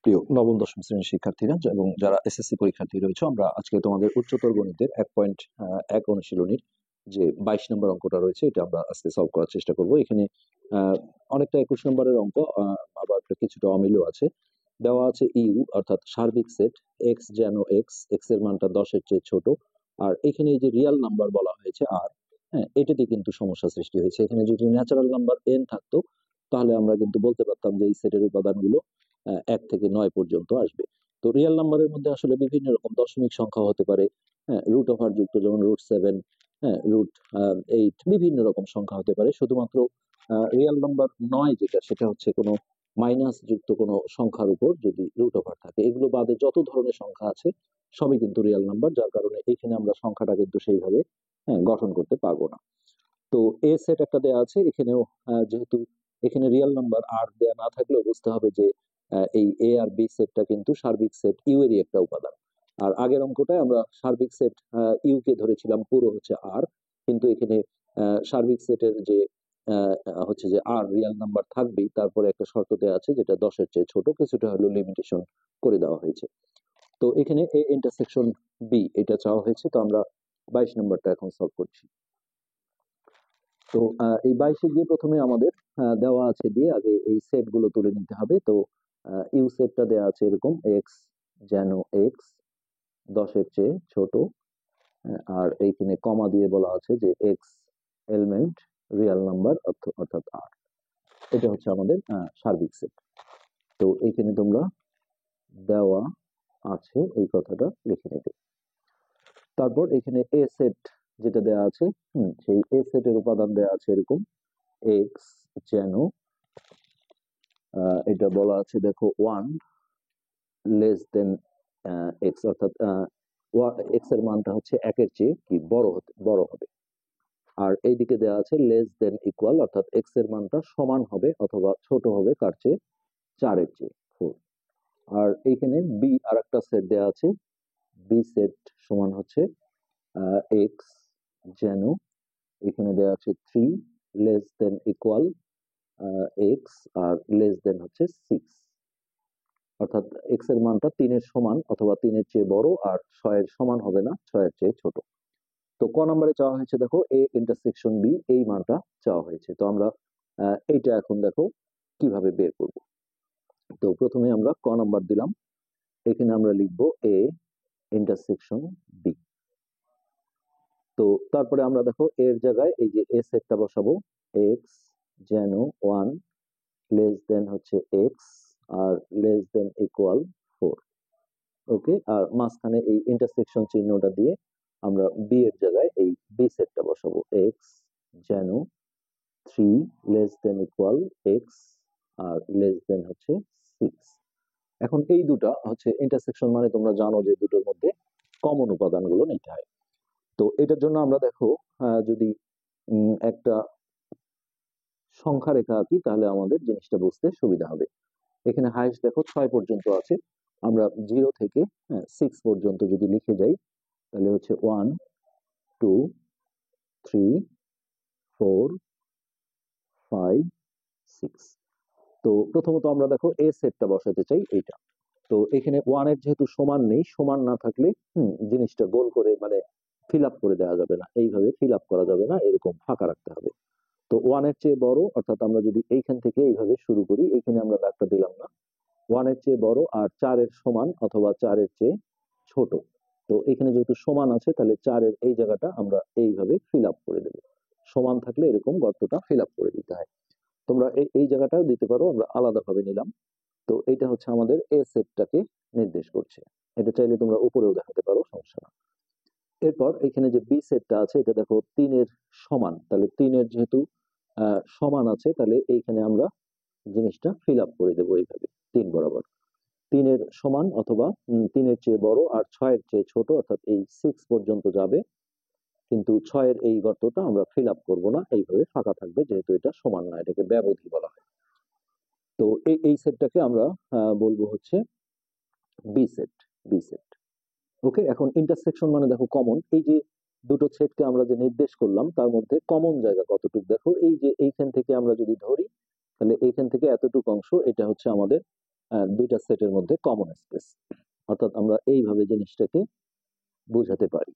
প্রিয় নবম দশম শ্রেণীর শিক্ষার্থীরা এবং যারা এসএসসি পরীক্ষার্থী রয়েছে, আমরা আজকে তোমাদের উচ্চতর গণিতের 1.1 অনুশীলনীর যে 22 নম্বর অঙ্কটা রয়েছে এটা আমরা আজকে সলভ করার চেষ্টা করব। এখানে আহ, অনেকটা 21 নম্বরের অঙ্ক, আবার কিছুটা অমিলও আছে। দেওয়া আছে ইউ অর্থাৎ সার্বিক সেট, এক্স যেন এক্স, এক্স এর মানটা 10-এর চেয়ে ছোট। আর এখানে এই যে রিয়াল নাম্বার বলা হয়েছে আর, হ্যাঁ, এটাতে কিন্তু সমস্যা সৃষ্টি হয়েছে। এখানে যদি ন্যাচারাল নাম্বার এন থাকতো তাহলে আমরা কিন্তু বলতে পারতাম যে এই সেটের উপাদানগুলো 1 থেকে 9 পর্যন্ত আসবে। তো রিয়েল নাম্বারের মধ্যে আসলে বিভিন্ন রকম দশমিক সংখ্যা হতে পারে, হ্যাঁ, রুট ওভার যুক্ত, যেমন √7, হ্যাঁ, √8, বিভিন্ন রকম সংখ্যা হতে পারে। শুধুমাত্র রিয়েল নাম্বার নয় যেটা, সেটা হচ্ছে কোনো মাইনাস যুক্ত কোনো সংখ্যার উপর যদি রুট ওভার থাকে। এগুলো বাদে যত ধরনের সংখ্যা আছে সবই কিন্তু রিয়েল নাম্বার, যার কারণে এখানে আমরা সংখ্যাটা কিন্তু সেইভাবে, হ্যাঁ, গঠন করতে পারবো না। তো এ সেট একটা দেয়া আছে এখানেও। যেহেতু এখানে রিয়েল নাম্বার আর দেয়া না থাকলেও বুঝতে হবে যে এই এ আর বি সেটটা কিন্তু সার্বিক সেট ইউ এরই একটা উপাদান। আর আগের অঙ্কটায় আমরা সার্বিক সেট ইউ কে ধরেছিলাম পুরো হচ্ছে আর, কিন্তু এখানে সার্বিক সেটের যে আহ, হচ্ছে যে আর রিয়েল নাম্বার থাকবেই, তারপরে একটা শর্ত দেওয়া আছে যেটা 10-এর চেয়ে ছোট, কিছুটা হলো লিমিটেশন করে দেওয়া হয়েছে। তো এখানে এ ইন্টারসেকশন বি এটা চাওয়া হয়েছে, তো আমরা 22 নম্বরটা এখন সলভ করছি। তো এই 22-এ গিয়ে প্রথমে আমাদের দেওয়া আছে দিয়ে আগে এই সেট গুলো তুলে নিতে হবে। তো ইউ সেটটা দেওয়া আছে এরকম, এক্স যেন এক্স, 10-এর চেয়ে ছোট। আর এইখানে কমা দিয়ে বলা আছে যে এক্স এলিমেন্ট রিয়েল নাম্বার অর্থাৎ আর। এটা হচ্ছে আমাদের সার্বিক সেট। তো এইখানে তোমরা দেওয়া আছে এই কথাটা লিখে নেবে। তারপর এখানে এ সেট যেটা দেওয়া আছে, সেই এ সেটের উপাদান দেওয়া আছে এরকম, এক্স যেন, এটা বলা আছে দেখো 1 < এক্স, অর্থাৎ এক্স এর মানটা হচ্ছে 1-এর চেয়ে কি বড় হবে। আর এইদিকে দেওয়া আছে < অর্থাৎ এক্স এর মানটা সমান হবে অথবা ছোট হবে কার চেয়ে, 4-এর চেয়ে 4। আর এইখানে বি আর একটা সেট দেওয়া আছে, বি সেট সমান হচ্ছে এক্স যেন, এখানে দেওয়া আছে 3 < এক্স, আর হচ্ছে 6, অর্থাৎ এক্স এর মানটা 3-এর সমান অথবা 3-এর চেয়ে বড়, আর 6-এর সমান হবে না, 6-এর চেয়ে ছোট। তো ক নম্বরে চাওয়া হয়েছে দেখো এ ইন্টারসেকশন বি, এই মানটা চাওয়া হয়েছে। তো আমরা এইটা এখন দেখো কিভাবে বের করব। তো প্রথমে আমরা ক নাম্বার দিলাম, এখানে আমরা লিখবো এ ইন্টারসেকশন বি। তো তারপরে আমরা দেখো এর জায়গায় এই যে এ সেটটা বসাবো, এক্স যেন 1 হচ্ছে এক্স, আর < 4। ওকে, আর মাঝখানে এই ইন্টারসেকশন চিহ্নটা দিয়ে আমরা বি এর জায়গায় এই বি সেটটা বসাবো, এক্স যেন 3 < এক্স, আর হচ্ছে 6। এখন এই দুটা হচ্ছে ইন্টারসেকশন, মানে তোমরা জানো যে দুটোর মধ্যে কমন উপাদানগুলো নিতে হয়। তো এটার জন্য আমরা দেখো যদি একটা সংখ্যা রেখা আঁকি তাহলে আমাদের জিনিসটা বুঝতে সুবিধা হবে। এখানে হাইস্ট দেখো 6 পর্যন্ত আছে, আমরা 0 থেকে 6 পর্যন্ত যদি লিখে যাই তাহলে হচ্ছে 1 2 3 4 5 6। তো প্রথমত আমরা দেখো এ সেটটা বসাতে চাই এইটা। তো এখানে 1-এর যেহেতু সমান নেই, সমান না থাকলে জিনিসটা গোল করে মানে ফিল আপ করে দেওয়া যাবে না, এইভাবে ফিল আপ করা যাবে না, এরকম ফাঁকা রাখতে হবে। তো 1-এর চেয়ে বড়, অর্থাৎ আমরা যদি এইখান থেকে এইভাবে শুরু করি, এইখানে আমরা দাগটা দিলাম না, 1-এর চেয়ে বড় আর 4-এর সমান অথবা 4-এর চেয়ে ছোট। তো এখানে যেহেতু সমান আছে তাহলে 4-এর এই জায়গাটা আমরা এইভাবে ফিল আপ করে দেবো। সমান থাকলে এরকম গর্তটা ফিল আপ করে দিতে হয়। তোমরা এই জায়গাটাও দিতে পারো, আমরা আলাদাভাবে নিলাম। তো এটা হচ্ছে আমাদের এ সেটটাকে নির্দেশ করছে। এটা চাইলে তোমরা উপরেও দেখাতে পারো, সমস্যা না। এরপর এখানে যে বি সেটটা আছে এটা দেখো 3-এর সমান, তাহলে 3-এর যেহেতু সমান আছে তাহলে এইখানে আমরা জিনিসটা ফিল আপ করে দেবো এইভাবে 3 বরাবর। 3-এর সমান অথবা 3-এর চেয়ে বড় আর 6-এর চেয়ে ছোট, অর্থাৎ এই 6 পর্যন্ত যাবে, কিন্তু 6-এর এই গর্তটা আমরা ফিল আপ করবো না, এইভাবে ফাঁকা থাকবে, যেহেতু এটা সমান না, এটাকে ব্যবধি বলা হয়। তো এই সেটটাকে আমরা বলবো হচ্ছে বি সেট, বি সেট। ওকে, এখন ইন্টারসেকশন মানে দেখো কমন, এই যে দুটো সেটকে আমরা যে নির্দেশ করলাম তার মধ্যে কমন জায়গা কতটুকু দেখো, এই যে এইখান থেকে আমরা যদি ধরি তাহলে এইখান থেকে এতটুকু অংশ এটা হচ্ছে আমাদের দুইটা সেটের মধ্যে কমন স্পেস। অর্থাৎ আমরা এইভাবে জিনিসটাকে বোঝাতে পারি,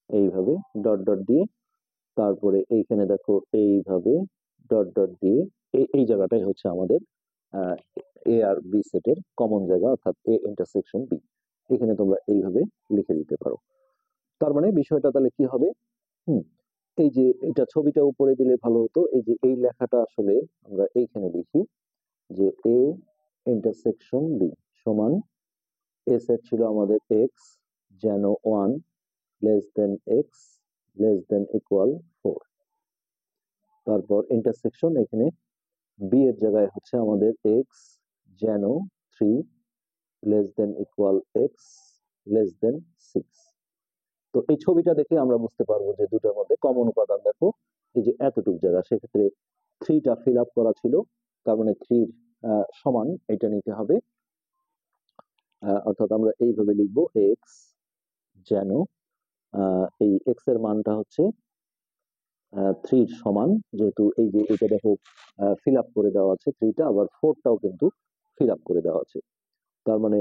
এইভাবে ডট ডট দিয়ে, তারপরে এইখানে দেখো এইভাবে ডট ডট দিয়ে, এই জায়গাটাই হচ্ছে আমাদের এ আর বি সেটের কমন জায়গা, অর্থাৎ এ ইন্টারসেকশন বি। এখানে তোমরা এইভাবে লিখে দিতে পারো। তার মানে বিষয়টা তাহলে কি হবে, হুম, এই যে এটা ছবিটা উপরে দিলে ভালো হতো, এই যে এই লেখাটা আসলে আমরা এইখানে লিখি যে এ ইন্টারসেকশন বি সমান, এ সেট ছিল আমাদের এক্স যেন 1 less than x less than equal 4। তারপর ইন্টারসেকশন এখানে বি এর জায়গায় হচ্ছে আমাদের এক্স যেন 3 less than equal x less than 6। তো এই ছবিটা দেখে আমরা বুঝতে পারবো যে দুটোর মধ্যে কমন উপাদান দেখো এই যে এতটুকু জায়গা, সেক্ষেত্রে 3টা ফিল আপ করা ছিল, তার মানে 3 সমান এটা নিতে হবে। অর্থাৎ আমরা এইভাবে লিখবো এক্স যেন এই এক্স এর মানটা হচ্ছে 3 সমান, যেহেতু এই যে এটা দেখো ফিল আপ করে দেওয়া আছে 3টা, আবার 4টাও কিন্তু ফিল আপ করে দেওয়া আছে। তার মানে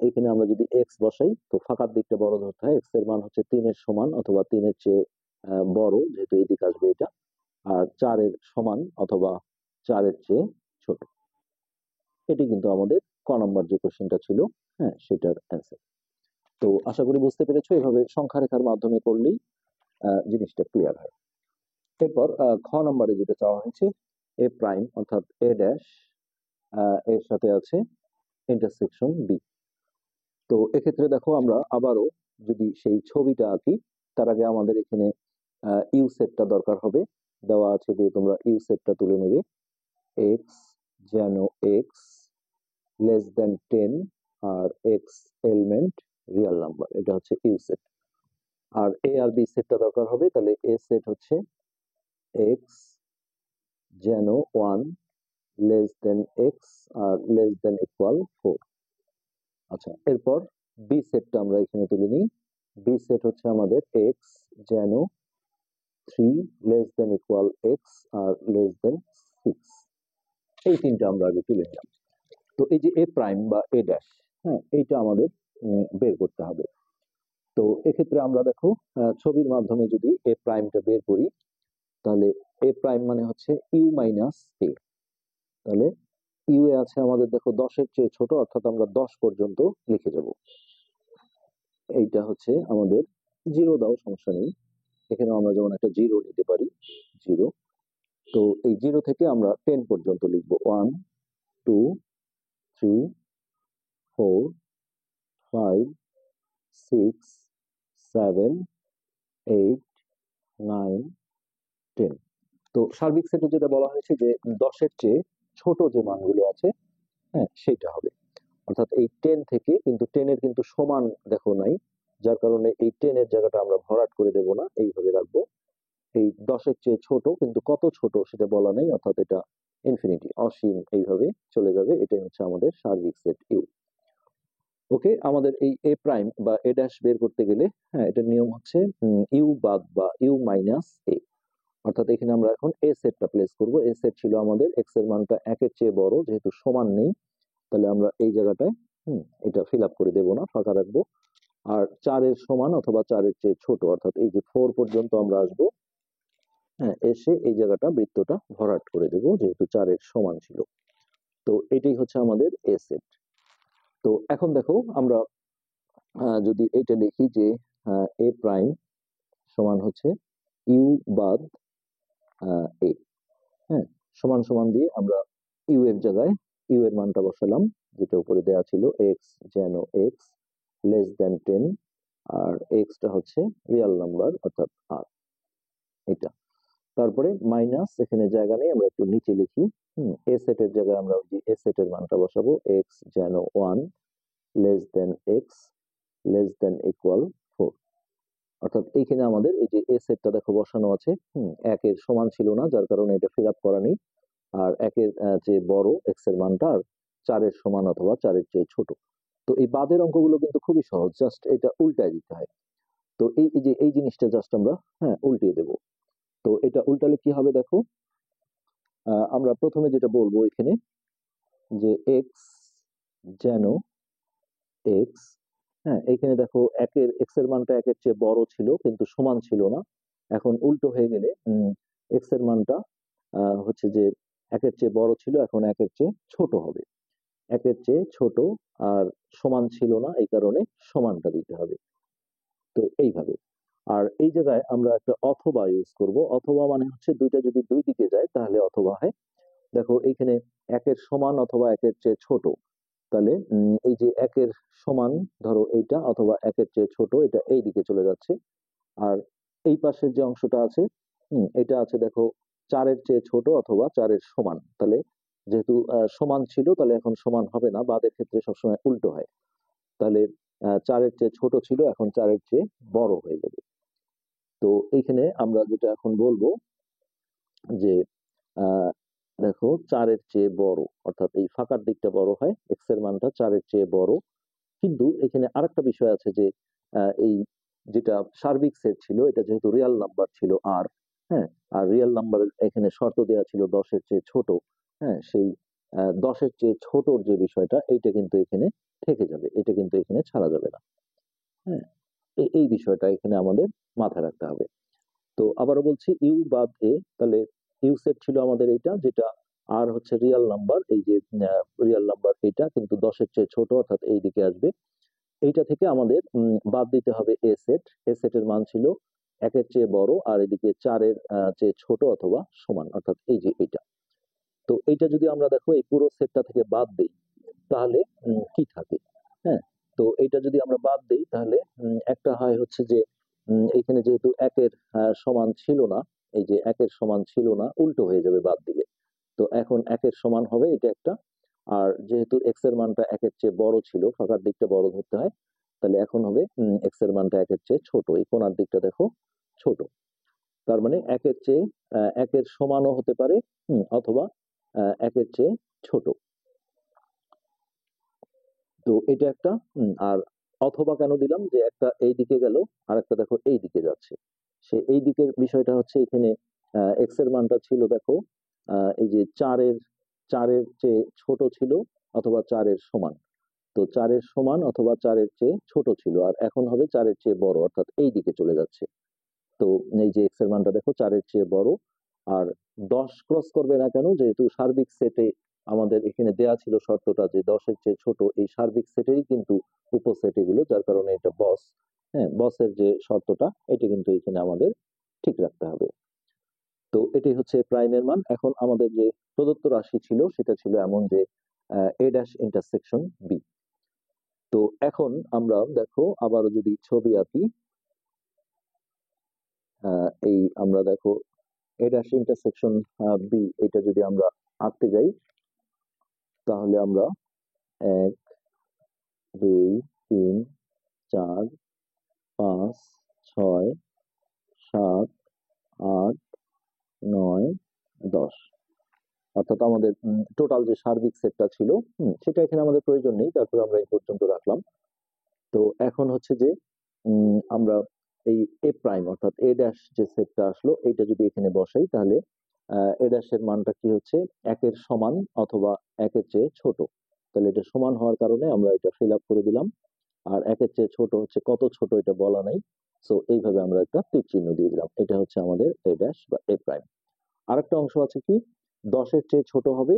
এখানে আমরা যদি এক্স বসাই তো ফাঁকার দিকটা বড় ধরতে হয়, এক্স এর মান হচ্ছে 3-এর সমান অথবা 3-এর চেয়ে বড়, যেহেতু এদিকে আসবে এটা, আর 4-এর সমান অথবা 4-এর চেয়ে ছোট। এটি কিন্তু আমাদের ক নম্বর যে কোশ্চেনটা ছিল, হ্যাঁ, সেটার অ্যান্সার। তো আশা করি বুঝতে পেরেছো, এভাবে সংখ্যা রেখার মাধ্যমে করলেই জিনিসটা ক্লিয়ার হয়। এরপর খ নম্বরে যেটা চাওয়া হয়েছে, এ প্রাইম অর্থাৎ এ ড্যাশ এর সাথে আছে ইন্টারসেকশন বি। তো এক্ষেত্রে দেখো আমরা আবারও যদি সেই ছবিটা আঁকি, তার আগে আমাদের এখানে ইউ সেটটা দরকার হবে, দেওয়া আছে যে তোমরা ইউ সেটটা তুলে নেবে। এক্স যেন এক্স লেস দেন 10 আর এক্স এলিমেন্ট রিয়েল নাম্বার, এটা হচ্ছে ইউ সেট। আর এ আর বি সেটটা দরকার হবে, তাহলে এ সেট হচ্ছে এক্স যেন 1 লেস দেন এক্স আর লেস দেন ইকুয়াল 4। আচ্ছা, এরপর বি সেটটা আমরা এখানে তুলে নিই। বি সেট হচ্ছে আমাদের এক্স যেন 3 লেস দেন ইকুয়াল এক্স আর লেস দেন 6। এই তিনটা আমরা আগে তুলে নিলাম। তো এই যে এ প্রাইম বা এ ড্যাশ, হ্যাঁ, এইটা আমাদের বের করতে হবে। তো এক্ষেত্রে আমরা দেখো ছবির মাধ্যমে যদি এ প্রাইমটা বের করি, তাহলে এ প্রাইম মানে হচ্ছে ইউ মাইনাস এ। তাহলে ইউ এ আছে আমাদের দেখো 10-এর চেয়ে ছোট, অর্থাৎ আমরা 10 পর্যন্ত লিখে যাব। এইটা হচ্ছে আমাদের, জিরো দাও সমস্যা নেই, এখানে আমরা যেমন একটা জিরো নিতে পারি, জিরো। তো এই জিরো থেকে আমরা 10 পর্যন্ত লিখবো, 1 2 3 4 5 6 7 8 9 10। তো সার্বিক সেটে যেটা বলা হয়েছে যে 10-এর চেয়ে ছোট যে মানগুলো আছে, হ্যাঁ, সেইটা হবে। অর্থাৎ এই 10 থেকে, কিন্তু 10-এর কিন্তু সমান দেখো নাই, যার কারণে এই 10-এর জায়গাটা আমরা ভরাট করে দেব না, এইভাবে রাখবো। এই 10-এর চেয়ে ছোট, কিন্তু কত ছোট সেটা বলা নেই, অর্থাৎ এটা ইনফিনিটি, অসীম, এইভাবে চলে যাবে। এটাই হচ্ছে আমাদের সার্বিক সেট ইউ। ওকে, আমাদের এই এ প্রাইম বা এ ড্যাশ বের করতে গেলে, হ্যাঁ, এটার নিয়ম হচ্ছে ইউ বাদ বা ইউ মাইনাস এ। অর্থাৎ এখানে আমরা এখন এ সেটটা প্লেস করব। এ সেট ছিল আমাদের এক্স এর মানটা 1-এর চেয়ে বড়, যেহেতু সমান নেই, তাহলে আমরা এই জায়গাটায় এটা ফিল আপ করে দেবো না, ফাঁকা রাখবো। আর 4-এর সমান অথবা 4-এর চেয়ে ছোট, অর্থাৎ এই যে 4 পর্যন্ত আমরা আসবো, হ্যাঁ, এসে এই জায়গাটা বৃত্তটা ভরাট করে দেবো, যেহেতু 4-এর সমান ছিল। তো এটাই হচ্ছে আমাদের এ সেট। তো এখন দেখো আমরা যদি এটা লিখি যে এ প্রাইম সমান হচ্ছে ইউ বাদ এ, হ্যাঁ, সমান সমান দিয়ে আমরা ইউ এর জায়গায় ইউ এর মানটা বসালাম, যেটা উপরে দেওয়া ছিল, এক্স যেন এক্স লেস দেন 10 আর এক্সটা হচ্ছে রিয়েল নাম্বার অর্থাৎ আর, এটা। তারপরে মাইনাস, এখানে জায়গা নেই, আমরা একটু নিচে লিখি। এ সেটের জায়গায় আমরা ওই যে এ সেটের মানটা বসাবো, এক্স যেন 1 less than x less than equal 4। অর্থাৎ এইখানে আমাদের এই যে এ সেটটা দেখো বসানো আছে, 1-এর সমান ছিল না, যার কারণে এটা ফিল আপ করা নেই। আর 1-এর চেয়ে বড় এক্স এর মানটা, আর 4-এর সমান অথবা 4-এর চেয়ে ছোট। তো এই বাদের অঙ্কগুলো কিন্তু খুবই সহজ, জাস্ট এটা উল্টায় দিতে হয়। তো এই যে এই জিনিসটা জাস্ট আমরা, হ্যাঁ, উল্টিয়ে দেবো। তো এটা উল্টালে কি হবে দেখো, আমরা প্রথমে যেটা বলবো এখানে যে এক্স যেন এক্স, হ্যাঁ এখানে দেখো এক্স এর মানটা একের চেয়ে বড় ছিল কিন্তু সমান ছিল না। এখন উল্টো হয়ে গেলে এক্স এর মানটা হচ্ছে যে একের চেয়ে বড় ছিল, এখন একের চেয়ে ছোট হবে। একের চেয়ে ছোট আর সমান ছিল না, এই কারণে সমানটা দিতে হবে। তো এইভাবে। আর এই জায়গায় আমরা একটা অথবা ইউজ করব। অথবা মানে হচ্ছে দুইটা যদি দুই দিকে যায় তাহলে অথবা হয়। দেখো এইখানে একের সমান অথবা একের চেয়ে ছোট, তাহলে এই যে একের সমান ধরো এইটা, অথবা একের চেয়ে ছোট এটা এই দিকে চলে যাচ্ছে। আর এই পাশের যে অংশটা আছে, এটা আছে দেখো চারের চেয়ে ছোট অথবা চারের সমান। তাহলে যেহেতু সমান ছিল তাহলে এখন সমান হবে না, বাদের ক্ষেত্রে সবসময় উল্টো হয়। তাহলে চারের চেয়ে ছোট ছিল, এখন চারের চেয়ে বড় হয়ে যাবে। তো এইখানে আমরা যেটা এখন বলবো যে আহ দেখো চারের চেয়ে বড়, অর্থাৎ এই ফাঁকার দিকটা বড় হয়, এক্স এর মানটা চারের চেয়ে বড়। কিন্তু এখানে আরেকটা বিষয় আছে যে এই যেটা সার্বিক সেট ছিল এটা যেহেতু রিয়েল নাম্বার ছিল আর, হ্যাঁ, আর রিয়েল নাম্বারের এখানে শর্ত দেওয়া ছিল 10-এর চেয়ে ছোট। হ্যাঁ, সেই 10-এর চেয়ে ছোটর যে বিষয়টা এইটা কিন্তু এখানে থেকে যাবে, এটা কিন্তু এখানে ছাড়া যাবে না। হ্যাঁ, এই বিষয়টা এখানে আমাদের মাথায় রাখতে হবে। তো আবারও বলছি, ইউ বাদ এ, তাহলে ইউ সেট ছিল আমাদের এইটা, যেটা আর হচ্ছে রিয়েল নাম্বার, এই যে রিয়েল নাম্বার এইটা কিন্তু 10-এর চেয়ে ছোট, অর্থাৎ এই দিকে আসবে। এইটা থেকে আমাদের বাদ দিতে হবে এ সেট। এ সেটের মান ছিল একের চেয়ে বড় আর এদিকে চারের চেয়ে ছোট অথবা সমান, অর্থাৎ এই যে এইটা। তো এইটা যদি আমরা দেখো এই পুরো সেটটা থেকে বাদ দিই তাহলে কি থাকে? হ্যাঁ, তো এইটা যদি আমরা বাদ দিই তাহলে একটা হয় হচ্ছে যে এইখানে যেহেতু একের সমান ছিল না, এই যে একের সমান ছিল না উল্টো হয়ে যাবে বাদ দিলে। তো এখন একের সমান হবে এটা একটা। আর যেহেতু এক্স এর মানটা একের চেয়ে বড় ছিল, ফাঁকার দিকটা বড় ধরতে হয়, তাহলে এখন হবে এক্স এর মানটা একের চেয়ে ছোট, এই কোণার দিকটা দেখো ছোট। তার মানে একের চেয়ে একের সমানও হতে পারে, অথবা একের চেয়ে ছোট। তো এটা একটা। আর অথবা কেন দিলাম, যে একটা এই দিকে গেল আর একটা দেখো এই দিকে যাচ্ছে। সে এই দিকের বিষয়টা হচ্ছে এখানে এক্স এর মানটা ছিল দেখো এই যে চারের চারের চেয়ে ছোট ছিল অথবা চারের সমান। তো চারের সমান অথবা চারের চেয়ে ছোট ছিল, আর এখন হবে চারের চেয়ে বড়, অর্থাৎ এই দিকে চলে যাচ্ছে। তো এই যে এক্স এর মানটা দেখো চারের চেয়ে বড়। আর 10 ক্রস করবে না কেন, যেহেতু সার্বিক সেটে আমাদের এখানে দেয়া ছিল শর্তটা যে 10-এর চেয়ে ছোট, এই সার্বিক সেটেরই কিন্তু উপসেট এগুলো, যার কারণে এটা বস। হ্যাঁ, বসের যে শর্তটা এটা কিন্তু এখানে আমাদের ঠিক রাখতে হবে। তো এটাই হচ্ছে প্রাইমের মান। এখন আমাদের যে প্রদত্ত রাশি ছিল সেটা ছিল এমন যে এ ড্যাশ ইন্টারসেকশন বি। তো এখন আমরা দেখো আবারও যদি ছবি আঁকি, এই আমরা দেখো এ ড্যাশ ইন্টারসেকশন বি, এটা যদি আমরা আঁকতে যাই তাহলে আমরা 1 2 3 4 5 6 7 8 9 10, অর্থাৎ আমাদের টোটাল যে সার্বিক সেটটা ছিল সেটা এখানে আমাদের প্রয়োজন নেই, তারপরে আমরা এই পর্যন্ত রাখলাম। তো এখন হচ্ছে যে আমরা এই এ প্রাইম অর্থাৎ এ ড্যাশ যে সেটটা আসলো এইটা যদি এখানে বসাই তাহলে এ ড্যাশের মানটা কি হচ্ছে একের সমান অথবা একের চেয়ে ছোট। তাহলে এটা সমান হওয়ার কারণে আমরা এটা ফিল আপ করে দিলাম। আর একের চেয়ে ছোট হচ্ছে কত ছোট এটা বলা নাই, সো এইভাবে আমরা একটা তীর চিহ্ন দিয়ে দিলাম। এটা হচ্ছে আমাদের এ ড্যাশ বা এ প্রাইম। আরেকটা অংশ আছে কি, 10-এর চেয়ে ছোট হবে,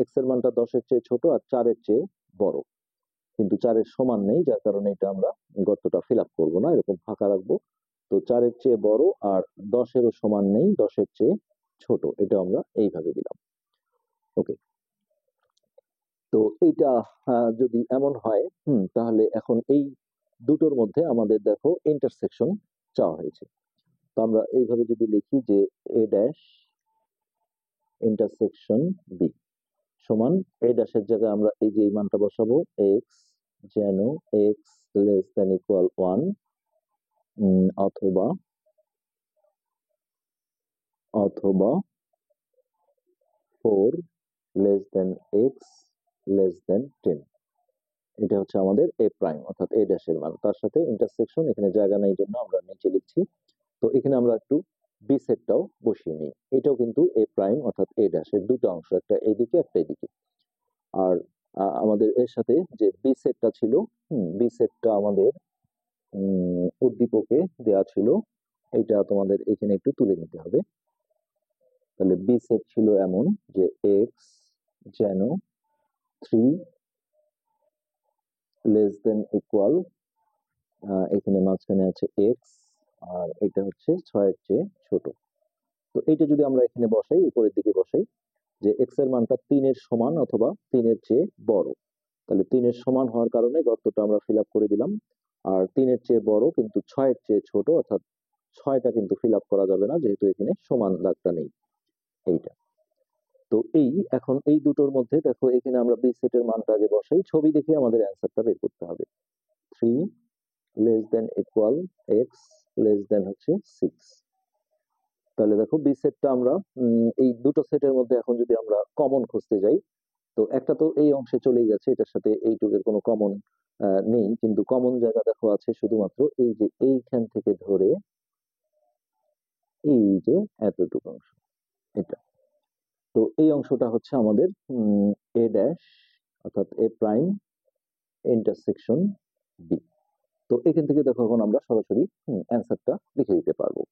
এক্স এর মানটা 10-এর চেয়ে ছোট আর চারের চেয়ে বড়, কিন্তু চারের সমান নেই, যার কারণে এটা আমরা গর্তটা ফিল আপ করবো না, এরকম ফাঁকা রাখবো। তো চারের চেয়ে বড় আর 10-এরও সমান নেই, 10-এর চেয়ে ছোট, এটা আমরা এইভাবে দিলাম। ওকে, তো এইটা যদি এমন হয় তাহলে এখন এই দুটোর মধ্যে আমাদের দেখো ইন্টারসেকশন চাওয়া হয়েছে। তো আমরা এইভাবে যদি লিখি যে এ ড্যাশ ইন্টারসেকশন বি সমান, এ ড্যাশের জায়গায় আমরা এই যে এই মানটা বসাবো, এক্স যেন এক্স লেস দ্যান ইকুয়াল 1, অথবা অথবা 4 less than x less than 10। এটা হচ্ছে আমাদের এ প্রাইম অর্থাৎ এ ড্যাশের মান, তার সাথে ইন্টারসেকশন এখানে জায়গা নেই জন্য আমরা নিচে লিখছি। তো এখানে আমরা একটু বি সেটটাও বসিয়ে নিই, এটাও কিন্তু এ প্রাইম অর্থাৎ এ ড্যাশের দুটো অংশ, একটা এইদিকে একটা এদিকে। আর আমাদের এর সাথে যে বি সেটটা ছিল, বি সেটটা আমাদের উদ্দীপকে দেয়া ছিল, এটা তোমাদের এখানে একটু তুলে নিতে হবে। তাহলে বি সেট ছিল এমন যে এক্স যেন 3 লেস দেন ইকুয়াল, এখানে মাঝখানে আছে এক্স, আর এটা হচ্ছে 6 এর চেয়ে ছোট। তো এইটা যদি আমরা এখানে বসাই, উপরের দিকে বসাই, যে এক্স এর মানটা 3 এর সমান অথবা 3 এর চেয়ে বড়, তাহলে 3 এর সমান হওয়ার কারণে গর্তটা আমরা ফিল আপ করে দিলাম। আর 3 এর চেয়ে বড় কিন্তু 6 এর চেয়ে ছোট, অর্থাৎ 6টা কিন্তু ফিল আপ করা যাবে না, যেহেতু এখানে সমান দাগটা নেই, এইটা। তো এখন এই দুটোর মধ্যে দেখো, এখানে আমরা বি সেটের মানটা আগে বসাই, ছবি দেখে আমাদের অ্যান্সারটা বের করতে হবে। 3 less than equal x less দেন হচ্ছে 6। তাহলে দেখো বি সেটটা আমরা এই দুটো সেটের মধ্যে এখন যদি আমরা কমন খুঁজতে যাই, তো একটা তো এই অংশে চলেই গেছে, এটার সাথে এইটুকের কোনো কমন নেই, কিন্তু কমন জায়গা দেখো আছে শুধুমাত্র এই যে এইখান থেকে ধরে এই যে এতটুকু অংশ, এটা। তো এই অংশটা হচ্ছে আমাদের এ ড্যাশ অর্থাৎ এ প্রাইম ইন্টারসেকশন বি। তো এখান থেকে দেখো এখন আমরা সরাসরি অ্যান্সারটা লিখে দিতে পারবো।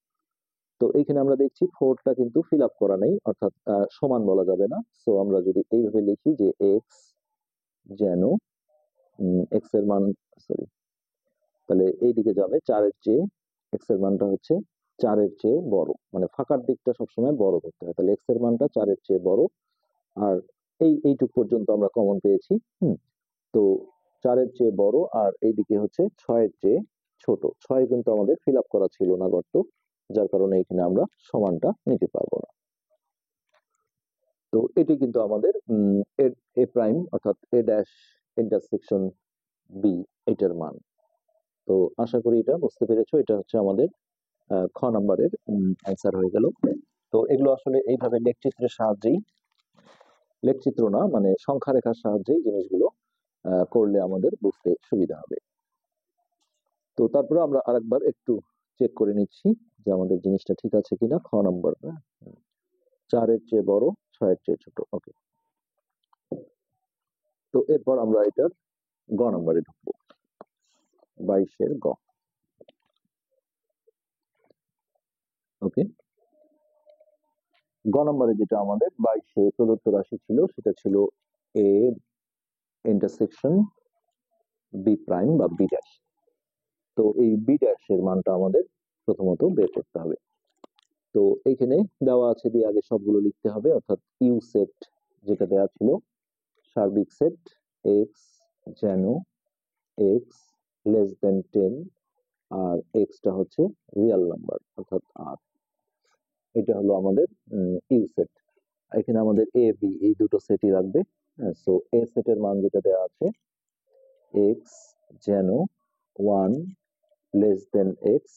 তো এইখানে আমরা দেখছি 4টা কিন্তু ফিল আপ করা নেই, অর্থাৎ সমান বলা যাবে না। সো আমরা যদি এইভাবে লিখি যে এক্স যেন এক্স এর মান, সরি, তাহলে এই দিকে যাবে 4 এর চেয়ে, এক্স এর মানটা হচ্ছে 4 এর চেয়ে বড়, মানে ফাঁকার দিকটা সবসময় বড় করতে হয়, তাহলে এক্স এর মানটা 4 এর চেয়ে বড়। আর এইটুক পর্যন্ত আমরা কমন পেয়েছি। তো 4 এর চেয়ে বড়, আর এইদিকে হচ্ছে 6 এর চেয়ে ছোট। 6 কিন্তু আমাদের ফিল আপ করা ছিল না গর্ত, যার কারণে এখানে আমরা সমানটা নিতে পারবো না। তো এটি কিন্তু আমাদের এ প্রাইম অর্থাৎ এ ড্যাশ ইন্টারসেকশন বি, এটার মান। তো আশা করি এটা বুঝতে পেরেছো, এটা হচ্ছে আমাদের খ নাম্বারের অ্যান্সার হয়ে গেল। তো এগুলো আসলে এইভাবে লেখচিত্রের সাহায্যেই, লেখচিত্র না মানে সংখ্যা রেখার সাহায্যেই জিনিসগুলো করলে আমাদের বুঝতে সুবিধা হবে। তো তারপরে আমরা আরেকবার একটু চেক করে নিচ্ছি যে আমাদের জিনিসটা ঠিক আছে কিনা। খ নাম্বার 4 এর চেয়ে বড়, 6 এর চেয়ে ছোট, ওকে। তো এরপর আমরা এটার গ নাম্বারে ঢুকবো, 22-এর গ। ওকে, গ নম্বরে যেটা আমাদের 22-এ প্রদত্ত রাশি ছিল, সেটা ছিল এ ইন্টারসেকশন বি প্রাইম বা বি ড্যাশ। তো এই বি ড্যাশ এর মানটা আমাদের প্রথমত বের করতে হবে। তো এইখানে দেওয়া আছে দিয়ে আগে সবগুলো লিখতে হবে, অর্থাৎ ইউ সেট যেটা দেওয়া ছিল, সার্বিক সেট এক্স যেন এক্স লেস দেন 10, আর এক্সটা হচ্ছে রিয়েল নাম্বার অর্থাৎ 8। এটা হলো আমাদের ইউ সেট। এখানে আমাদের এ বি এই দুটো সেটই রাখবে। সো এ সেটের মান যেটা দেওয়া আছে, এক্স যেন 1 লেস দেন এক্স,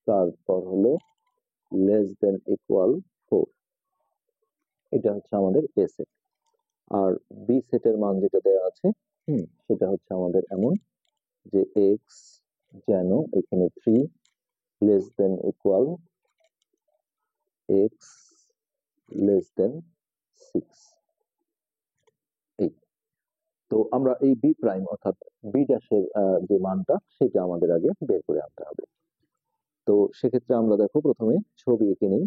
তারপর হলো লেস দেন ইকুয়াল 4, এটা হচ্ছে আমাদের এ সেট। আর বি সেটের মান যেটা দেওয়া আছে, সেটা হচ্ছে আমাদের এমন যে এক্স যেন এখানে 3 less than equal x less than 6। এই, তো আমরা এই বি প্রাইম অর্থাৎ বি ড্যাশের যে মানটা, সেটা আমাদের আগে বের করে আনতে হবে। তো সেক্ষেত্রে আমরা দেখো প্রথমে ছবি এঁকে নিই।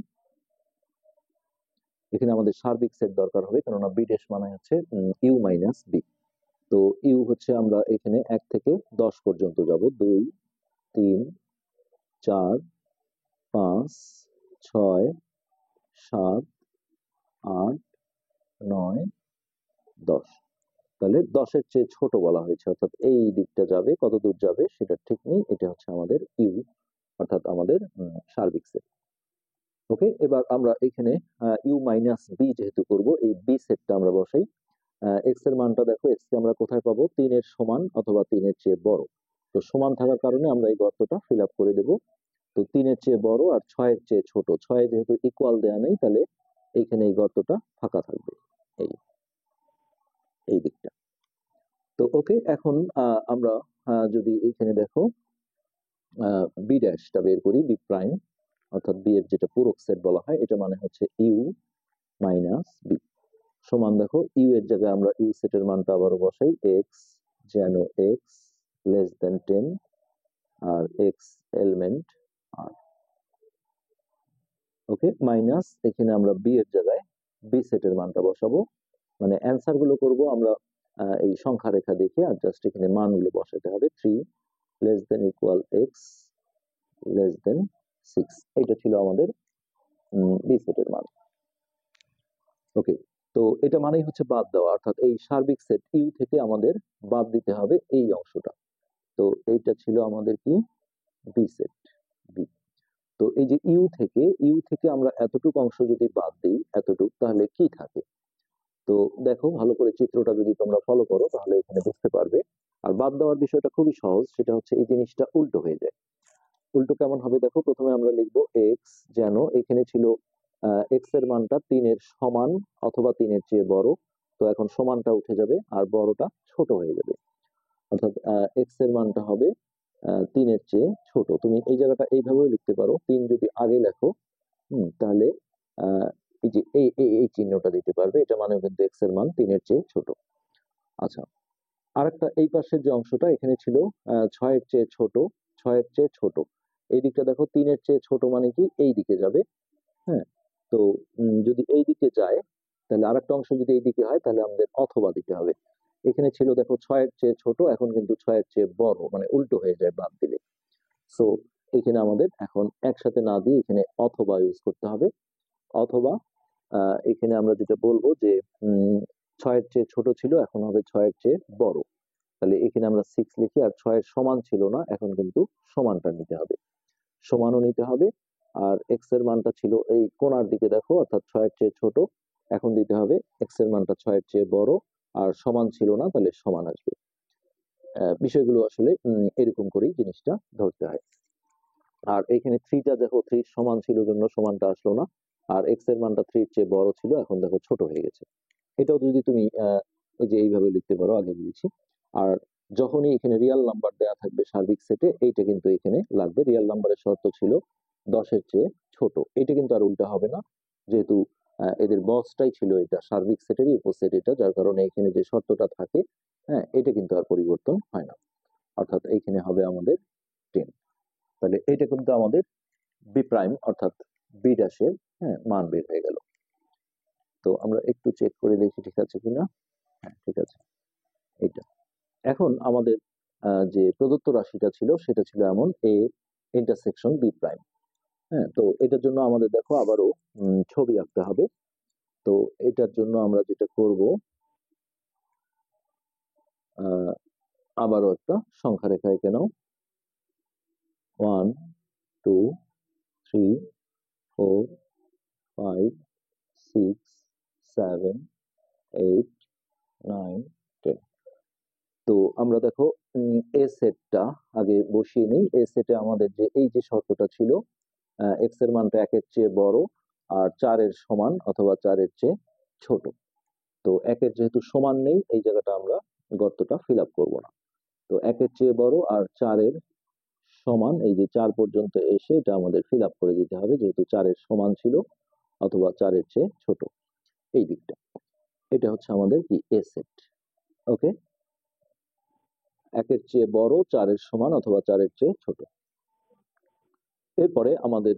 এখানে আমাদের সার্বিক সেট দরকার হবে, কেননা বি ড্যাশ মানে হচ্ছে ইউ মাইনাস বি। তো ইউ হচ্ছে আমরা এখানে 1 থেকে 10 পর্যন্ত যাব, 2 3 4 5 6 7 8 9 10। তাহলে 10-এর চেয়ে ছোট বলা হয়েছে, অর্থাৎ এই দিকটা যাবে, কত দূর যাবে সেটা ঠিক নেই, এটা হচ্ছে আমাদের ইউ অর্থাৎ আমাদের সার্বিক সেট। ওকে, এবার আমরা এখানে ইউ মাইনাস বি যেহেতু করব, এই বি সেটটা আমরা বসাই। এক্স এর মানটা দেখো, এক্স কে আমরা কোথায় পাবো, 3 এর সমান অথবা 3 এর চেয়ে বড়। তো সমান থাকার কারণে আমরা এই গর্তটা ফিল আপ করে দেব। তো 3 এর চেয়ে বড় আর 6 এর চেয়ে ছোট, 6 যেহেতু ইকুয়াল দেয়া নেই, তাহলে এইখানে এই গর্তটা ফাঁকা থাকবে, এই এই দিকটা। তো ওকে, এখন আমরা যদি এইখানে দেখো বি ড্যাশটা বের করি, বি প্রাইম অর্থাৎ বি এর যেটা পূরক সেট বলা হয়, এটা মানে হচ্ছে ইউ মাইনাস বি। সমান দেখো ইউ এর জায়গায় আমরা ইউ সেটের মানটা আবারও বসাই, এক্স যেন এক্স লেস দেন 10 আর এক্স এলিমেন্ট আর, ওকে, মাইনাস এখানে আমরা বি এর জায়গায় বি সেটের মানটা বসাবো, মানে অ্যান্সার গুলো করবো আমরা এই সংখ্যা রেখা দেখে, আর জাস্ট এখানে মানগুলো বসাতে হবে। 3 less than equal x less than 6, এটা ছিল আমাদের বি সেটের মান। ওকে, তো এটা মানেই হচ্ছে বাদ দেওয়া, অর্থাৎ এই সার্বিক সেট ইউ থেকে আমাদের বাদ দিতে হবে এই অংশটা। তো এইটা ছিল আমাদের কি বি সেট বি। তো এই যে ইউ থেকে আমরা এতটুকু অংশ যদি বাদ দিই এতটুকু, তাহলে কি থাকে? তো দেখো ভালো করে চিত্রটা যদি তোমরা ফলো করো তাহলে এখানে বুঝতে পারবে। আর বাদ দেওয়ার বিষয়টা খুবই সহজ, সেটা হচ্ছে এই জিনিসটা উল্টো হয়ে যায়। উল্টো কেমন হবে দেখো, প্রথমে আমরা লিখবো এক্স যেন এখানে ছিল এক্স এর মানটা 3 এর সমান অথবা 3 এর চেয়ে বড়, তো এখন সমানটা উঠে যাবে আর বড়টা ছোট হয়ে যাবে, অর্থাৎ এক্স এর মানটা হবে 3-এর চেয়ে ছোট। তুমি এই জায়গাটা এইভাবেও লিখতে পারো, 3 যদি আগে লেখো তাহলে আহ, এই যে এই চিহ্নটা দিতে পারবে, এটা মানে কিন্তু এক্স এর মান 3-এর চেয়ে ছোট। আচ্ছা, আরেকটা এই পাশের যে অংশটা এখানে ছিল 6-এর চেয়ে ছোট, 6-এর চেয়ে ছোট, এই দিকটা দেখো 3-এর চেয়ে ছোট মানে কি এই দিকে যাবে। হ্যাঁ, তো যদি এই দিকে যায় তাহলে আরেকটা অংশ যদি এই দিকে হয় তাহলে আমাদের অথবা দিতে হবে। এখানে ছিল দেখো 6-এর চেয়ে ছোট, এখন কিন্তু 6-এর চেয়ে বড়, মানে উল্টো হয়ে যায় বাদ দিলে। সো এখানে আমাদের এখন একসাথে না দিয়ে এখানে অথবা ইউজ করতে হবে। অথবা এখানে আমরা যেটা বলবো যে 6-এর চেয়ে ছোট ছিল, এখন হবে 6-এর চেয়ে বড়, তাহলে এখানে আমরা 6 লিখি, আর 6-এর সমান ছিল না, এখন কিন্তু সমানটা নিতে হবে, সমানও নিতে হবে। আর এক্স এর মানটা ছিল এই কোণার দিকে দেখো, অর্থাৎ 6-এর চেয়ে ছোট, এখন দিতে হবে এক্স এর মানটা 6-এর চেয়ে বড়, আর সমান ছিল না তাহলে সমান আসবে। বিষয়গুলো আসলে এরকম করেই জিনিসটা ধরতে হয়। আর এখানে থ্রিটা দেখো, থ্রি সমান ছিল জন্য সমানটা আসলো না, আর এক্স এর মানটা 3-এর চেয়ে বড় ছিল, এখন দেখো ছোট হয়ে গেছে। এটাও যদি তুমি ওই যে এইভাবে লিখতে পারো, আগে বলেছি। আর যখনই এখানে রিয়াল নাম্বার দেওয়া থাকবে সার্বিক সেটে, এইটা কিন্তু এখানে লাগবে। রিয়াল নাম্বারের শর্ত ছিল 10-এর চেয়ে ছোট, এটা কিন্তু আর উল্টা হবে না, যেহেতু এদের বক্সটাই ছিল এটা, সার্বিক সেটেরই উপসেট এটা, যার কারণে এখানে যে শর্তটা থাকে, হ্যাঁ, এটা কিন্তু আর পরিবর্তন হয় না, অর্থাৎ এইখানে হবে আমাদের 10। তাহলে এটা কিন্তু আমাদের বি প্রাইম অর্থাৎ বি ড্যাশের মান বের হয়ে গেল। তো আমরা একটু চেক করে দেখি ঠিক আছে কিনা। হ্যাঁ, ঠিক আছে, এটা। এখন আমাদের যে প্রদত্ত রাশিটা ছিল সেটা ছিল এমন এ ইন্টারসেকশন বি প্রাইম। হ্যাঁ, তো এটার জন্য আমাদের দেখো আবারও ছবি আঁকতে হবে। তো এটার জন্য আমরা যেটা করব, আবারও একটা সংখ্যা রেখা এঁকে নাও। 1 2 3 4 5 6 7 8 9 10। তো আমরা দেখো এ সেটটা আগে বসিয়ে নিই। এ সেটে আমাদের যে এই যে শর্তটা ছিল, এক্স এর মানটা 1-এর চেয়ে বড় আর 4-এর সমান অথবা 4-এর চেয়ে ছোট। তো 1-এর যেহেতু সমান নেই, এই জায়গাটা আমরা গর্তটা ফিল আপ করবো না। তো 1-এর চেয়ে বড় আর 4-এর সমান, এই যে 4 পর্যন্ত এসে এটা আমাদের ফিল আপ করে দিতে হবে, যেহেতু 4-এর সমান ছিল অথবা 4-এর চেয়ে ছোট, এই দিকটা। এটা হচ্ছে আমাদের কি এ সেট। ওকে, 1-এর চেয়ে বড়, 4-এর সমান অথবা 4-এর চেয়ে ছোট। এরপরে আমাদের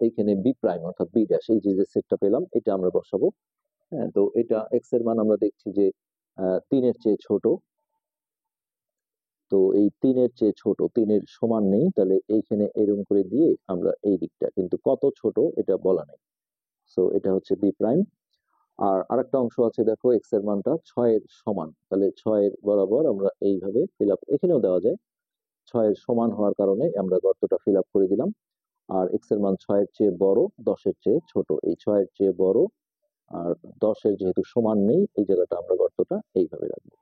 এইখানে বি প্রাইম অর্থাৎ বি ড্যাশ, এই যে সেটটা পেলাম এটা আমরা বসাবো। হ্যাঁ, তো এটা এক্স এর মান আমরা দেখছি যে 3-এর চেয়ে ছোট, তো এই 3-এর চেয়ে ছোট, 3-এর সমান নেই, তাহলে এইখানে এরকম করে দিয়ে আমরা এই দিকটা, কিন্তু কত ছোট এটা বলা নেই। সো এটা হচ্ছে বি প্রাইম। আর আরেকটা অংশ আছে দেখো, এক্স এর মানটা 6-এর সমান, তাহলে 6-এর বরাবর আমরা এইভাবে ফিল আপ, এখানেও দেওয়া যায়, 6-এর সমান হওয়ার কারণে আমরা গর্তটা ফিল আপ করে দিলাম। আর এক্স এর মান 6-এর চেয়ে বড়, 10-এর চেয়ে ছোট, এই 6-এর চেয়ে বড় আর 10-এর যেহেতু সমান নেই, এই জায়গাটা আমরা গর্তটা এইভাবে রাখবো।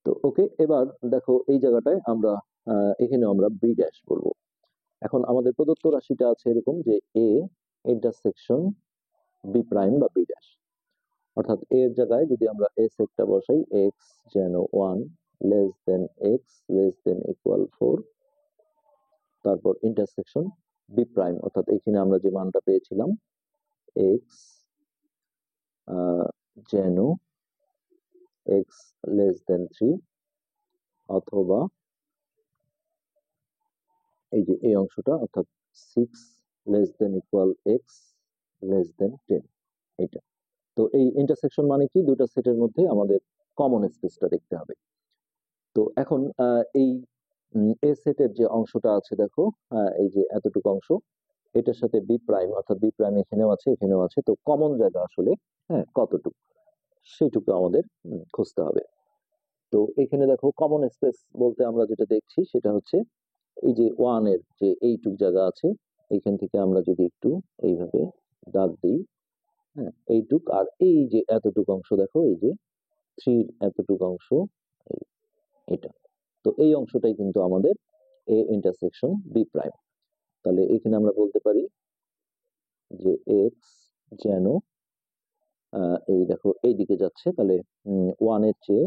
তো ওকে, এবার দেখো এই জায়গাটায় আমরা এখানে আমরা বি ড্যাশ বলবো। এখন আমাদের প্রদত্ত রাশিটা আছে এরকম যে এ ইন্টারসেকশন বি প্রাইম বা বি ড্যাশ, অর্থাৎ এর জায়গায় যদি আমরা এ সেটটা বসাই, এক্স যেন 1 less than x less than equal 4, তারপর ইন্টারসেকশন বি প্রাইম, অর্থাৎ এখানে আমরা যে মানটা পেয়েছিলাম এক্স যেন এক্স লেস দেন 3 অথবা এই যে এই অংশটা অর্থাৎ 6 less than equal x less than 10, এটা। তো এই ইন্টারসেকশন মানে কি, দুটো সেটের মধ্যে আমাদের কমন স্পেসটা দেখতে হবে। তো এখন এই এ সেটের যে অংশটা আছে দেখো, এই যে এতটুকু অংশ, এটার সাথে বি প্রাইম অর্থাৎ বি প্রাইম এখানেও আছে এখানেও আছে, তো কমন জায়গা আসলে কতটুকু সেটুকু আমাদের খুঁজতে হবে। তো এখানে দেখো কমন স্পেস বলতে আমরা যেটা দেখছি সেটা হচ্ছে এই যে ওয়ান এর যে এইটুক জায়গা আছে, এইখান থেকে আমরা যদি একটু এইভাবে দাগ দিই, এইটুক, আর এই যে এতটুকু অংশ দেখো, এই যে থ্রির এতটুকু অংশ, এটা। তো এই অংশটাই কিন্তু আমাদের এ ইন্টারসেকশন বি প্রাইম। তাহলে এখানে আমরা বলতে পারি যে এক্স যেন এই দেখো এই দিকে যাচ্ছে, তাহলে ওয়ান এর চেয়ে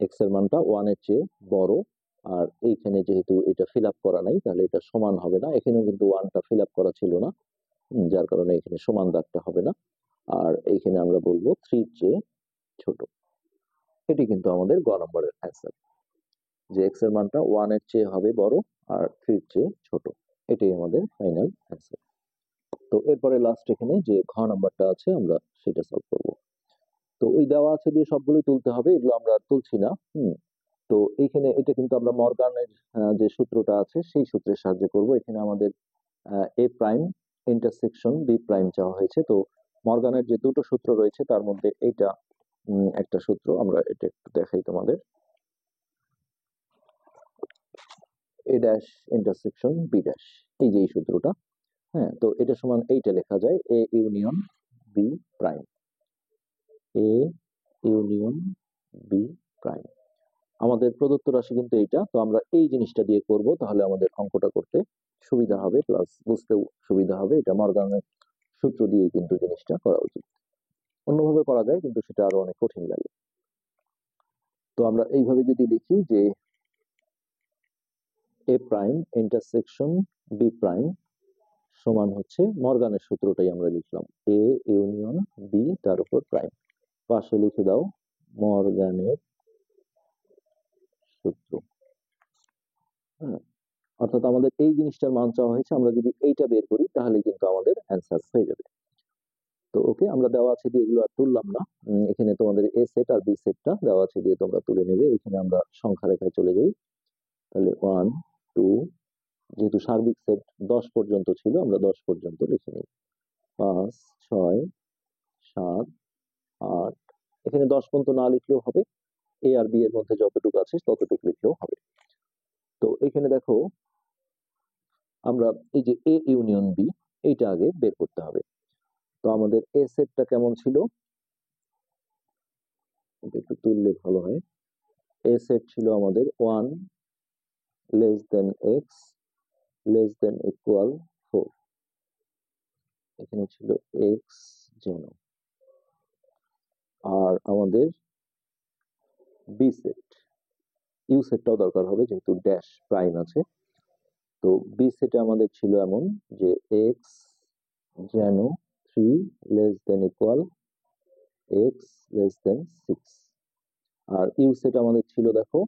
এক্স এর মানটা ওয়ান এর চেয়ে বড়। আর এইখানে যেহেতু এটা ফিল আপ করা নাই তাহলে এটা সমান হবে না, এখানেও কিন্তু ওয়ানটা ফিল আপ করা ছিল না, যার কারণে এখানে সমান দাগটা হবে না। আর এইখানে আমরা বলবো থ্রির চেয়ে ছোট। এটি কিন্তু আমাদের গ নম্বরের অ্যান্সার, যে এক্স এর মানটা ওয়ান এর চেয়ে হবে বড় আর থ্রির চেয়ে ছোট। এটাই আমাদের ফাইনাল অ্যান্সার। তো এরপরে লাস্ট এখানে যে ঘ নাম্বারটা আছে আমরা সেটা সলভ করব। তো ওই দেওয়া আছে দিয়ে সবগুলোই তুলতে হবে, এগুলো আমরা তুলছি না। তো এইখানে এটা কিন্তু আমরা মর্গানের যে সূত্রটা আছে সেই সূত্রের সাহায্যে করব। এখানে আমাদের এ প্রাইম ইন্টারসেকশন বি প্রাইম চাওয়া হয়েছে। তো মর্গানের যে দুটো সূত্র রয়েছে তার মধ্যে এইটা একটা সূত্র, আমরা এটা একটু দেখাই তোমাদের। A dash intersection B dash, এই যে এই সূত্রটা, তো এটা সমান এইটা লেখা যায় A union B prime, A union B prime. আমাদের প্রদত্ত রাশি কিন্তু এইটা, তো আমরা এই জিনিসটা দিয়ে করব, তাহলে আমাদের অঙ্কটা করতে সুবিধা হবে প্লাস বুঝতেও সুবিধা হবে। এটা মর্গানের সূত্র দিয়ে কিন্তু জিনিসটা করা উচিত, অন্যভাবে করা যায় কিন্তু সেটা আরো অনেক কঠিন লাগে। তো আমরা এইভাবে যদি লিখি যে এ প্রাইম ইন্টারসেকশন বি প্রাইম সমান হচ্ছে মর্গানের সূত্রটাই আমরা লিখলাম, এ ইউনিয়ন বি তার উপর প্রাইম, পাশে লিখে দাও মর্গানের সূত্র। অর্থাৎ আমাদের এই জিনিসটার মান চাওয়া হয়েছে, আমরা যদি এইটা বের করি তাহলে কিন্তু আমাদের অ্যান্সার হয়ে যাবে। তো ওকে, আমরা দেওয়া আছে দিয়ে এগুলো আর তুললাম না। এখানে তোমাদের এ সেট আর বি সেটটা দেওয়া আছে দিয়ে তোমরা তুলে নেবে। এখানে আমরা সংখ্যা রেখায় চলে যাই, তাহলে 1 2, যেহেতু সার্বিক সেট 10 পর্যন্ত ছিল আমরা 10 পর্যন্ত লিখে নিই, 5 6 7 8, এখানে 10 পর্যন্ত না লিখলেও হবে, এ আর বি এর মধ্যে যতটুকু আছে ততটুকু লিখলেও হবে। তো এখানে দেখো আমরা এই যে এ ইউনিয়ন বি এইটা আগে বের করতে হবে। তো আমাদের এ সেটটা কেমন ছিল, একটু তুললে ভালো হয়। এ সেট ছিল আমাদের 1 less than x less than equal 4, এখানে ছিল এক্স যেন। আর আমাদের বি সেট, ইউ সেটটাও দরকার হবে যেহেতু ড্যাশ প্রাইম আছে। তো বি সেটে আমাদের ছিল এমন যে এক্স যেন 3 less than equal x less than 6। আর ইউ সেট আমাদের ছিল দেখো,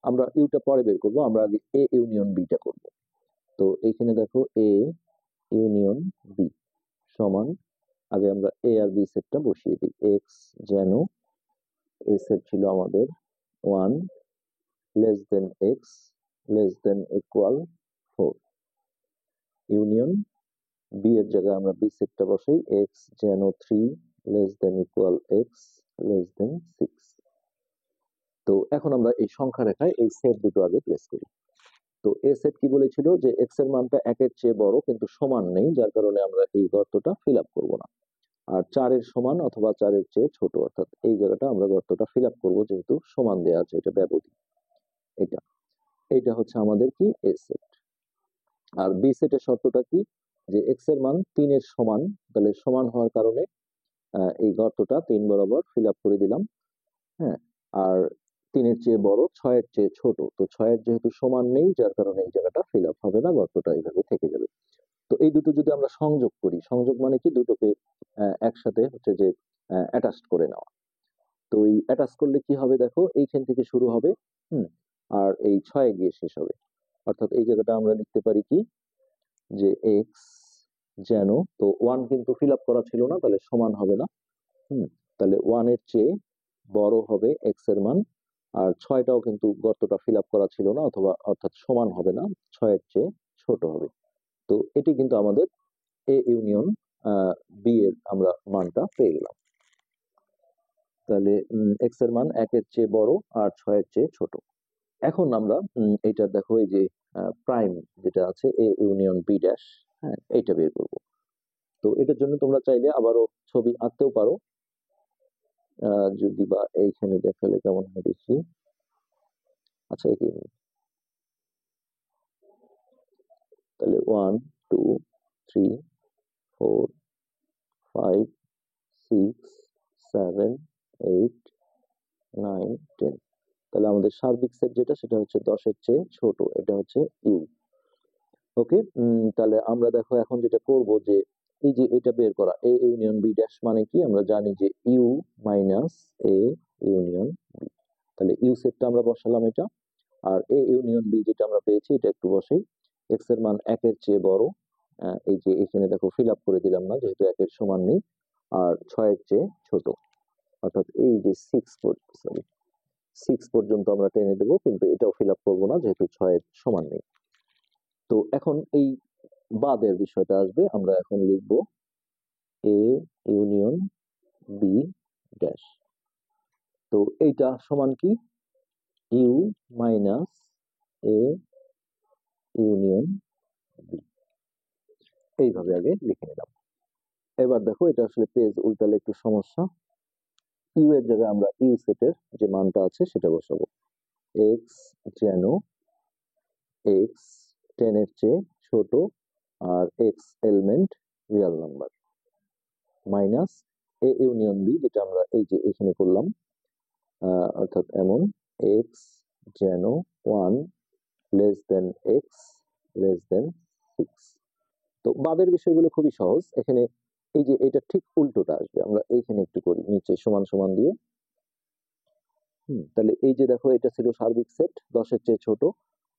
আমরা ইউটা পরে বের করবো, আমরা আগে এ ইউনিয়ন বিটা করব। তো এইখানে দেখো এ ইউনিয়ন বি সমান, আগে আমরা এ আর বি সেটটা বসিয়ে দিই, এক্স যেন এ সেট ছিল আমাদের 1 less than x less than equal 4, union B এর জায়গায় আমরা বি সেটটা বসাই, এক্স যেন 3 less than equal x less than 6। তো এখন আমরা এই সংখ্যা রেখায় এই সেট দুটো আগে প্লেস করি। তো এ সেট কি বলেছিল যে এক্স এর মানটা 1 এর চেয়ে বড় কিন্তু সমান নেই, যার কারণে আমরা এই গর্তটা ফিল আপ করবো না। আর 4 এর সমান অথবা 4 এর চেয়ে ছোট, অর্থাৎ এই জায়গাটা আমরা গর্তটা ফিল আপ করবো যেহেতু সমান দেওয়া আছে, এটা ব্যবধি, এটা এটা হচ্ছে আমাদের কি এ সেট। আর বি সেটের শর্তটা কি, যে এক্স এর মান 3 এর সমান, তাহলে সমান হওয়ার কারণে এই গর্তটা 3 বরাবর ফিল আপ করে দিলাম। হ্যাঁ, আর 3 এর চেয়ে বড় 6 এর চেয়ে ছোট, তো 6 এর যেহেতু সমান নেই যার কারণে এই জায়গাটা ফিল আপ হবে না, গর্তটা এইভাবে থেকে যাবে। তো এই দুটো যদি আমরা সংযোগ করি, সংযোগ মানে কি দুটোকে একসাথে হচ্ছে যে অ্যাটাচড করে নেওয়া। তো এই অ্যাটাচ করলে কি হবে দেখো, এইখান থেকে শুরু হবে, হুম, আর এই 6 গিয়ে শেষ হবে। অর্থাৎ এই জায়গাটা আমরা লিখতে পারি কি, যে এক্স যেন, তো 1 কিন্তু ফিল আপ করা ছিল না, তাহলে সমান হবে না, হুম, তাহলে 1 এর চেয়ে বড় হবে এক্স এর মান। আর 6টাও কিন্তু গর্তটা ফিল আপ করা ছিল না, অথবা অর্থাৎ সমান হবে না, 6 এর চেয়ে ছোট হবে। তো এটি কিন্তু আমাদের এ ইউনিয়ন বি এর আমরা মানটা পেয়ে গেলাম। তাহলে এক্স এর মান 1 এর চেয়ে বড় আর 6 এর চেয়ে ছোট। এখন আমরা এটা দেখো, এই যে প্রাইম যেটা আছে এ ইউনিয়ন বি ড্যাশ, হ্যাঁ, এইটা বের করব। তো এটার জন্য তোমরা চাইলে আবারও ছবি আঁকতেও পারো, যদি বা এইখানে দেখালে কেমন হয় দেখি। আচ্ছা, এটি তাহলে 1 2 3 4 5 6 7 8 9 10। তাহলে আমাদের সার্বিক সেট যেটা, সেটা হচ্ছে 10 এর চেয়ে ছোট, এটা হচ্ছে ইউ। ওকে, তাহলে আমরা দেখো এখন যেটা করব, যে এই যে এটা বের করা এ ইউনিয়ন বি ড্যাশ মানে কি, আমরা জানি যে U minus A union B. তাহলে ইউ সেটটা আমরা বসালাম এটা, আর এ ইউনিয়ন বি যেটা আমরা পেয়েছি এটা একটু বসাই। এক্স এর মান 1 এর চেয়ে বড়, এই যে এখানে দেখো ফিল আপ করে দিলাম না, যেহেতু 1 এর সমান নেই, আর 6 এর চেয়ে ছোট, অর্থাৎ এই যে 6 পর্যন্ত আমরা টেনে দেবো, কিন্তু এটাও ফিল আপ করবো না, যেহেতু 6 এর সমান নেই। তো এখন এই বাদের বিষয়টা আসবে, আমরা এখন লিখব এ ইউনিয়ন বি ড্যাশ। তো এইটা সমান কি, U minus A union B, এইভাবে আগে লিখে নিলাম। এবার দেখো এটা আসলে পেজ উল্টালে একটু সমস্যা। ইউ এর জায়গায় আমরা ইউ সেটের যে মানটা আছে সেটা বসাবো। এক্স যেন এক্স 10 এর চেয়ে ছোট আর x element real number, minus A union B, যেটা আমরা এই যে এখানে করলাম, অর্থাৎ এমন এক্স যেন 1 less than x less than 6। তো বাদের বিষয়গুলো খুবই সহজ, এখানে এই যে এটা ঠিক উল্টোটা আসবে, আমরা এইখানে একটু করি, নিচে সমান সমান দিয়ে, তাহলে এই যে দেখো এটা ছিল সার্বিক সেট 10 এর চেয়ে ছোট,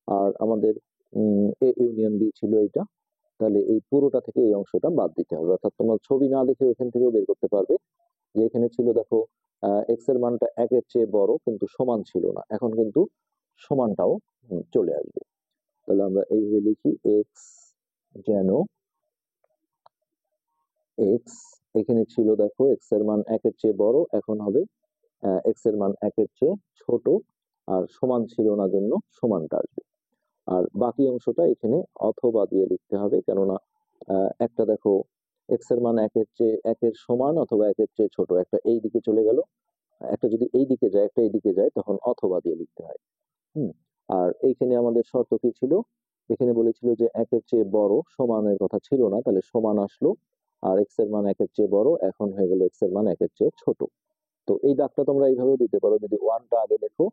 আর আমাদের এ ইউনিয়ন বি ছিল এইটা। তাহলে এই পুরোটা থেকে এই অংশটা বাদ দিতে হবে, অর্থাৎ তোমার ছবি না দেখে ওখান থেকেও বের করতে পারবে, যে এখানে ছিল দেখো এক্স এর মানটা 1 এর চেয়ে বড় কিন্তু সমান ছিল না, এখন কিন্তু সমানটাও চলে আসবে। তাহলে আমরা এইভাবে লিখি, এক্স যেন এক্স, এখানে ছিল দেখো এক্স এর মান 1 এর চেয়ে বড়, এখন হবে এক্স এর মান 1 এর চেয়ে ছোট, আর সমান ছিল না জন্য সমানটা আসবে। আর বাকি অংশটা এখানে অথবা দিয়ে লিখতে হবে, কেননা একটা দেখো এক্স এর মান 1 এর চেয়ে 1 এর সমান অথবা 1 এর চেয়ে ছোট, একটা এই দিকে চলে গেল, একটা যদি এই দিকে যায় একটা এই দিকে যায়, তখন অথবা দিয়ে লিখতে হয়। হুম আর এইখানে আমাদের শর্ত কি ছিল, এখানে বলেছিল যে 1 এর চেয়ে বড়, সমানের কথা ছিল না, তাহলে সমান আসলো, আর এক্স এর মান 1 এর চেয়ে বড়, এখন হয়ে গেল এক্স এর মান 1 এর চেয়ে ছোট। তো এই দাগটা তোমরা এইভাবেও দিতে পারো, যদি ওয়ানটা আগে দেখো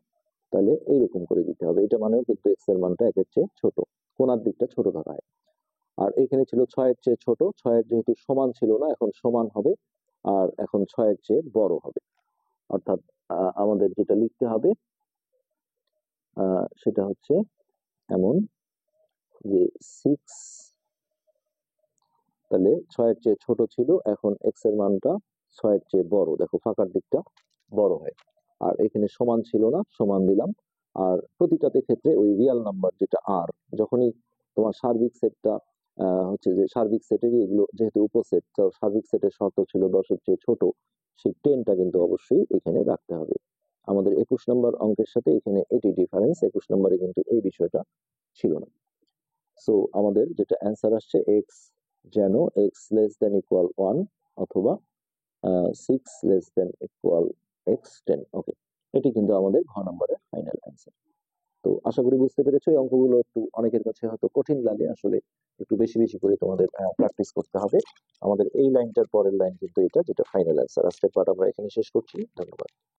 তাহলে এইরকম করে দিতে হবে, এটা মানেও কিন্তু এক্স এর মানটা 1 এর চেয়ে ছোট, কোনার দিকটা ছোট থাকা হয়। আর এখানে ছিল 6 এর চেয়ে ছোট, 6 এর যেহেতু সমান ছিল না, এখন সমান হবে, আর এখন 6 এর চেয়ে বড় হবে, অর্থাৎ আমাদের যেটা লিখতে হবে সেটা হচ্ছে এমন, যে 6, তাহলে 6 এর চেয়ে ছোট ছিল, এখন এক্স এর মানটা 6 এর চেয়ে বড়, দেখো ফাঁকার দিকটা বড় হয়, আর এখানে সমান ছিল না, সমান দিলাম। আর প্রতিটাতে ক্ষেত্রে ওই রিয়েল নাম্বার যেটা আর, যখনই তোমার সার্বিক সেটটা হচ্ছে যে সার্বিক সেটেরই এগুলো যেহেতু উপসেট, তো সার্বিক সেটের শর্ত ছিল 10 এর চেয়ে ছোট, সেই 10টা কিন্তু অবশ্যই এখানে রাখতে হবে। আমাদের 21 নম্বর অঙ্কের সাথে এখানে এটি ডিফারেন্স, 21 নম্বরে কিন্তু এই বিষয়টা ছিল না। সো আমাদের যেটা অ্যান্সার আসছে, এক্স যেন এক্স লেস দেন ইকুয়াল 1 অথবা 6 লেস দেন ইকুয়াল এক্স 10। ওকে, এটি কিন্তু আমাদের ঘ নম্বরের ফাইনাল অ্যান্সার। তো আশা করি বুঝতে পেরেছো, এই অঙ্কগুলো একটু অনেকের কাছে হয়তো কঠিন লাগে, আসলে একটু বেশি বেশি করে তোমাদের প্র্যাকটিস করতে হবে। আমাদের এই লাইনটার পরের লাইন কিন্তু এটা, যেটা ফাইনাল অ্যান্সার। আজকের পার্ট আমরা এখানে শেষ করছি, ধন্যবাদ।